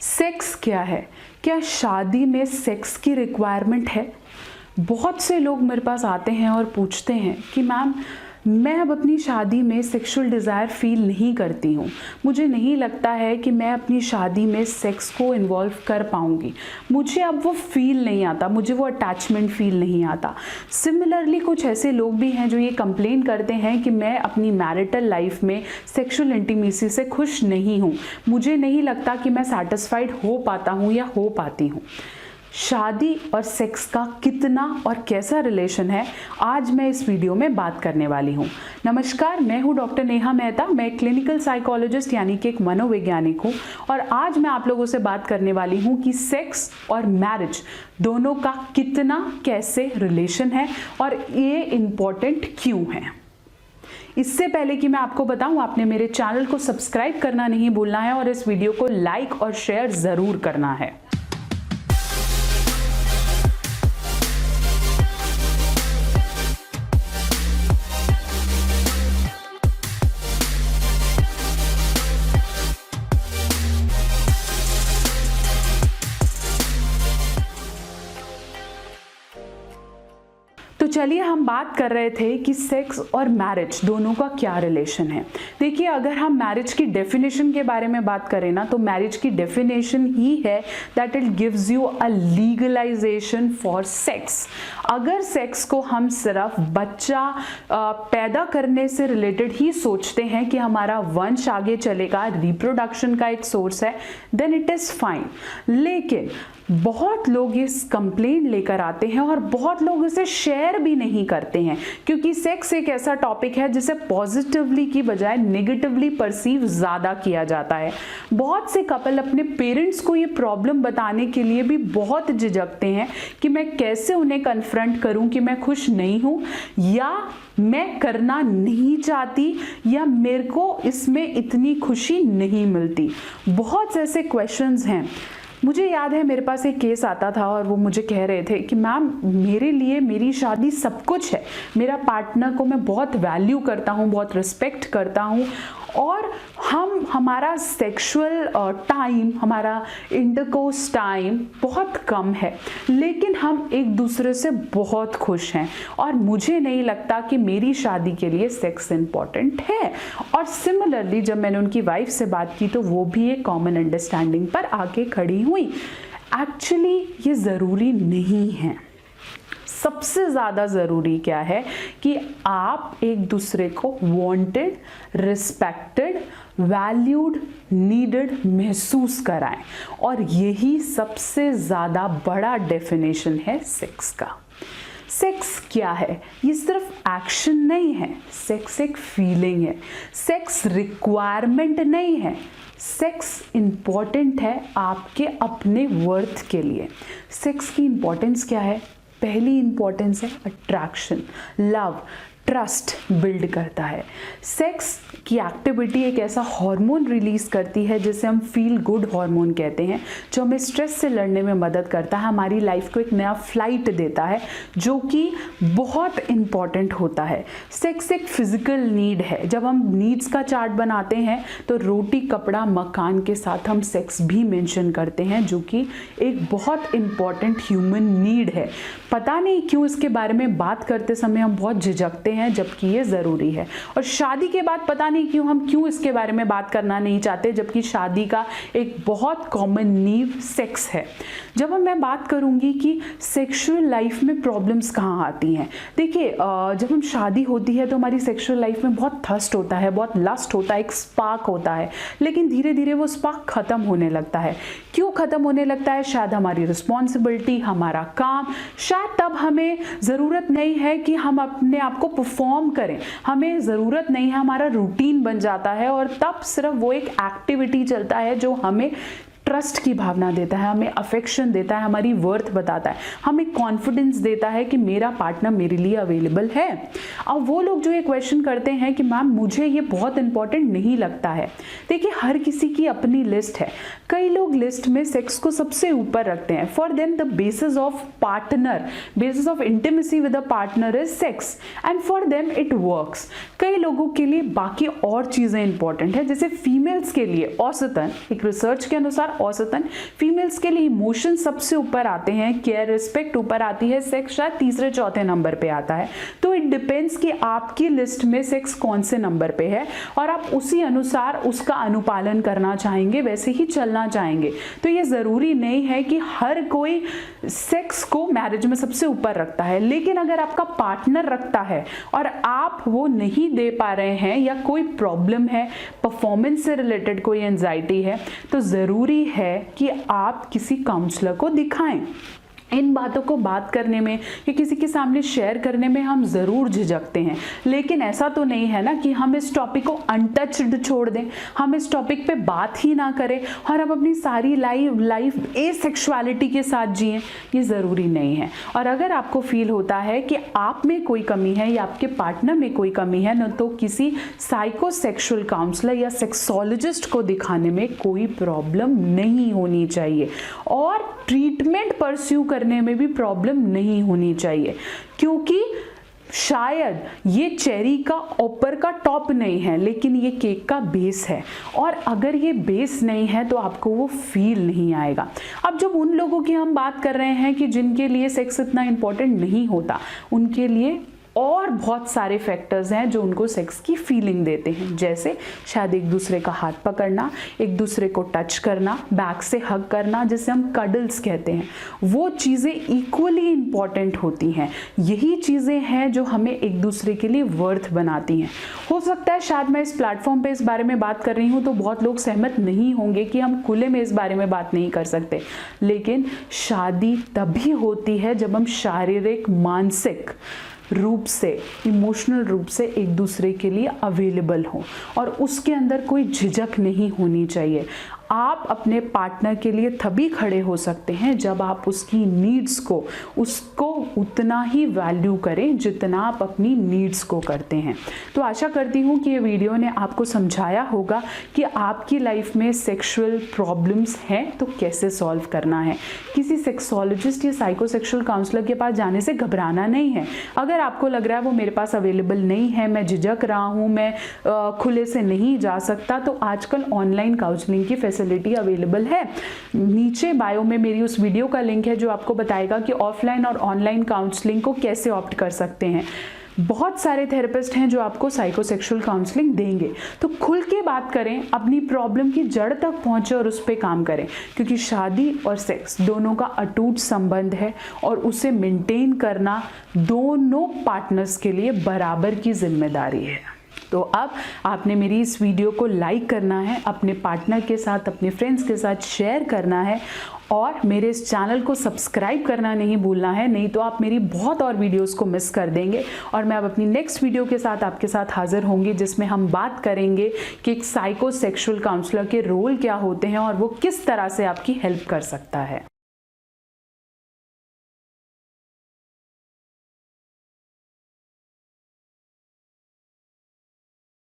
Sex क्या है? क्या शादी में सेक्स की रिक्वायरमेंट है? बहुत से लोग मेरे पास आते हैं और पूछते हैं कि मैम मैं अब अपनी शादी में सेक्सुअल डिज़ायर फील नहीं करती हूँ, मुझे नहीं लगता है कि मैं अपनी शादी में सेक्स को इन्वॉल्व कर पाऊँगी, मुझे अब वो फील नहीं आता, मुझे वो अटैचमेंट फील नहीं आता। सिमिलरली कुछ ऐसे लोग भी हैं जो ये कंप्लेन करते हैं कि मैं अपनी मैरिटल लाइफ में सेक्सुअल इंटीमेसी से खुश नहीं हूँ, मुझे नहीं लगता कि मैं सैटिस्फाइड हो पाता हूँ या हो पाती हूँ। शादी और सेक्स का कितना और कैसा रिलेशन है, आज मैं इस वीडियो में बात करने वाली हूँ। नमस्कार, मैं हूँ डॉक्टर नेहा मेहता। मैं एक क्लिनिकल साइकोलॉजिस्ट यानी कि एक मनोवैज्ञानिक हूँ और आज मैं आप लोगों से बात करने वाली हूँ कि सेक्स और मैरिज दोनों का कितना कैसे रिलेशन है और ये इम्पॉर्टेंट क्यों है। इससे पहले कि मैं आपको बताऊं, आपने मेरे चैनल को सब्सक्राइब करना नहीं भूलना है और इस वीडियो को लाइक और शेयर ज़रूर करना है। तो चलिए हम बात कर रहे थे कि सेक्स और मैरिज दोनों का क्या रिलेशन है। देखिए, अगर हम मैरिज की डेफिनेशन के बारे में बात करें ना, तो मैरिज की डेफिनेशन ही है that it gives you a legalisation for sex. अगर सेक्स को हम सिर्फ बच्चा पैदा करने से रिलेटेड ही सोचते हैं कि हमारा वंश आगे चलेगा, रिप्रोडक्शन का एक सोर्स है, देन इट इज़ फाइन। लेकिन बहुत लोग इस कंप्लेंट लेकर आते हैं और बहुत लोग इसे शेयर भी नहीं करते हैं, क्योंकि सेक्स एक ऐसा टॉपिक है जिसे पॉजिटिवली की बजाय नेगेटिवली परसीव ज़्यादा किया जाता है। बहुत से कपल अपने पेरेंट्स को ये प्रॉब्लम बताने के लिए भी बहुत झिझकते हैं कि मैं कैसे उन्हें कन्फ्रंट करूं कि मैं खुश नहीं हूं या मैं करना नहीं चाहती या मेरे को इसमें इतनी खुशी नहीं मिलती। बहुत से ऐसे क्वेश्चंस हैं। मुझे याद है मेरे पास एक केस आता था और वो मुझे कह रहे थे कि मैम मेरे लिए मेरी शादी सब कुछ है, मेरा पार्टनर को मैं बहुत वैल्यू करता हूँ, बहुत रिस्पेक्ट करता हूँ और हमारा सेक्सुअल टाइम, हमारा इंटरकोर्स टाइम बहुत कम है, लेकिन हम एक दूसरे से बहुत खुश हैं और मुझे नहीं लगता कि मेरी शादी के लिए सेक्स इम्पॉर्टेंट है। और सिमिलरली जब मैंने उनकी वाइफ से बात की तो वो भी एक कॉमन अंडरस्टैंडिंग पर आके खड़ी हुई। एक्चुअली ये ज़रूरी नहीं है। सबसे ज़्यादा ज़रूरी क्या है कि आप एक दूसरे को वांटेड, रिस्पेक्टेड, वैल्यूड, नीडेड महसूस कराएं और यही सबसे ज़्यादा बड़ा डेफिनेशन है सेक्स का। सेक्स क्या है? ये सिर्फ एक्शन नहीं है, सेक्स एक फीलिंग है, सेक्स रिक्वायरमेंट नहीं है, सेक्स इम्पॉर्टेंट है आपके अपने वर्थ के लिए। सेक्स की इम्पॉर्टेंस क्या है? पहली इंपॉर्टेंस है अट्रैक्शन, लव, ट्रस्ट बिल्ड करता है। सेक्स की एक्टिविटी एक ऐसा हार्मोन रिलीज करती है जिसे हम फील गुड हार्मोन कहते हैं, जो हमें स्ट्रेस से लड़ने में मदद करता है, हमारी लाइफ को एक नया फ्लाइट देता है, जो कि बहुत इम्पॉर्टेंट होता है। सेक्स एक फिजिकल नीड है। जब हम नीड्स का चार्ट बनाते हैं तो रोटी, कपड़ा, मकान के साथ हम सेक्स भी मेंशन करते हैं, जो कि एक बहुत इम्पॉर्टेंट ह्यूमन नीड है। पता नहीं क्यों इसके बारे में बात करते समय हम बहुत झिझकते हैं, जबकि ये ज़रूरी है। और शादी के बाद पता नहीं क्यों हम इसके बारे में बात करना नहीं चाहते, जबकि शादी का एक बहुत कॉमन नीड सेक्स है। जब मैं बात करूंगी कि सेक्सुअल लाइफ में प्रॉब्लम्स कहाँ आती हैं, देखिए जब हम शादी होती है तो हमारी सेक्सुअल लाइफ में बहुत थर्स्ट होता है, बहुत लस्ट होता है, एक स्पार्क होता है, लेकिन धीरे धीरे वो स्पार्क ख़त्म होने लगता है। क्यों ख़त्म होने लगता है? शायद हमारी रिस्पॉन्सिबिलिटी, हमारा काम, शायद तब हमें ज़रूरत नहीं है कि हम अपने आप को परफॉर्म करें, हमें ज़रूरत नहीं है, हमारा रूटीन बन जाता है और तब सिर्फ वो एक एक्टिविटी चलता है जो हमें ट्रस्ट की भावना देता है, हमें अफेक्शन देता है, हमारी वर्थ बताता है, हमें कॉन्फिडेंस देता है कि मेरा पार्टनर मेरे लिए अवेलेबल है। अब वो लोग जो ये क्वेश्चन करते हैं कि मैम मुझे ये बहुत इंपॉर्टेंट नहीं लगता है, देखिए हर किसी की अपनी लिस्ट है। कई लोग लिस्ट में सेक्स को सबसे ऊपर रखते हैं। For them the basis of partner, basis of intimacy with a partner is sex and for them it works. कई लोगों के लिए बाकी और चीज़ें इंपॉर्टेंट है, जैसे फीमेल्स के लिए औसतन एक रिसर्च के अनुसार औसतन फीमेल्स के लिए इमोशन सबसे ऊपर आते हैं, केयर रिस्पेक्ट ऊपर आती है, सेक्स शायद तीसरे चौथे नंबर पे आता है। तो इट डिपेंड्स कि आपकी लिस्ट में सेक्स कौन से नंबर पे है और आप उसी अनुसार उसका अनुपालन करना चाहेंगे, वैसे ही चलना चाहेंगे। तो ये ज़रूरी नहीं है कि हर कोई सेक्स को मैरिज में सबसे ऊपर रखता है, लेकिन अगर आपका पार्टनर रखता है और आप वो नहीं दे पा रहे हैं या कोई प्रॉब्लम है, परफॉर्मेंस से रिलेटेड कोई एंजाइटी है, तो ज़रूरी है कि आप किसी काउंसलर को दिखाएं। इन बातों को बात करने में या किसी के सामने शेयर करने में हम ज़रूर झिझकते हैं, लेकिन ऐसा तो नहीं है ना कि हम इस टॉपिक को अनटच्ड छोड़ दें, हम इस टॉपिक पे बात ही ना करें और हम अपनी सारी लाइफ एसेक्सुअलिटी के साथ जिएं। ये ज़रूरी नहीं है। और अगर आपको फील होता है कि आप में कोई कमी है या आपके पार्टनर में कोई कमी है न, तो किसी साइकोसेक्सुअल काउंसलर या सेक्सोलॉजिस्ट को दिखाने में कोई प्रॉब्लम नहीं होनी चाहिए और ट्रीटमेंट परस्यू करने में भी प्रॉब्लम नहीं होनी चाहिए, क्योंकि शायद ये चेरी का ऊपर का टॉप नहीं है, लेकिन ये केक का बेस है, और अगर ये बेस नहीं है तो आपको वो फील नहीं आएगा। अब जब उन लोगों की हम बात कर रहे हैं कि जिनके लिए सेक्स इतना इम्पोर्टेंट नहीं होता, उनके लिए और बहुत सारे फैक्टर्स हैं जो उनको सेक्स की फीलिंग देते हैं, जैसे शायद एक दूसरे का हाथ पकड़ना, एक दूसरे को टच करना, बैक से हग करना, जिसे हम कडल्स कहते हैं। वो चीज़ें इक्वली इम्पॉर्टेंट होती हैं। यही चीज़ें हैं जो हमें एक दूसरे के लिए वर्थ बनाती हैं। हो सकता है शायद मैं इस प्लेटफॉर्म पे इस बारे में बात कर रही हूँ तो बहुत लोग सहमत नहीं होंगे कि हम खुले में इस बारे में बात नहीं कर सकते, लेकिन शादी तभी होती है जब हम शारीरिक, मानसिक रूप से, इमोशनल रूप से एक दूसरे के लिए अवेलेबल हो, और उसके अंदर कोई झिझक नहीं होनी चाहिए। आप अपने पार्टनर के लिए तभी खड़े हो सकते हैं जब आप उसकी नीड्स को, उसको उतना ही वैल्यू करें जितना आप अपनी नीड्स को करते हैं। तो आशा करती हूँ कि ये वीडियो ने आपको समझाया होगा कि आपकी लाइफ में सेक्सुअल प्रॉब्लम्स हैं तो कैसे सॉल्व करना है। किसी सेक्सोलॉजिस्ट या साइकोसेक्सुअल काउंसलर के पास जाने से घबराना नहीं है। अगर आपको लग रहा है वो मेरे पास अवेलेबल नहीं है, मैं झिझक रहा हूँ, मैं खुले से नहीं जा सकता, तो आजकल ऑनलाइन काउंसलिंग की फैसिलिटी अवेलेबल है। नीचे बायो में मेरी उस वीडियो का लिंक है जो आपको बताएगा कि ऑफलाइन और ऑनलाइन काउंसलिंग को कैसे ऑप्ट कर सकते हैं। बहुत सारे थेरेपिस्ट हैं जो आपको साइकोसेक्सुअल काउंसलिंग देंगे। तो खुल के बात करें, अपनी प्रॉब्लम की जड़ तक पहुंचे और उस पर काम करें, क्योंकि शादी और सेक्स दोनों का अटूट संबंध है और उसे मेंटेन करना दोनों पार्टनर्स के लिए बराबर की जिम्मेदारी है। तो अब आपने मेरी इस वीडियो को लाइक करना है, अपने पार्टनर के साथ, अपने फ्रेंड्स के साथ शेयर करना है, और मेरे इस चैनल को सब्सक्राइब करना नहीं भूलना है, नहीं तो आप मेरी बहुत और वीडियोस को मिस कर देंगे। और मैं अब अपनी नेक्स्ट वीडियो के साथ आपके साथ हाजिर होंगी, जिसमें हम बात करेंगे कि एक साइकोसेक्सुअल काउंसलर के रोल क्या होते हैं और वो किस तरह से आपकी हेल्प कर सकता है।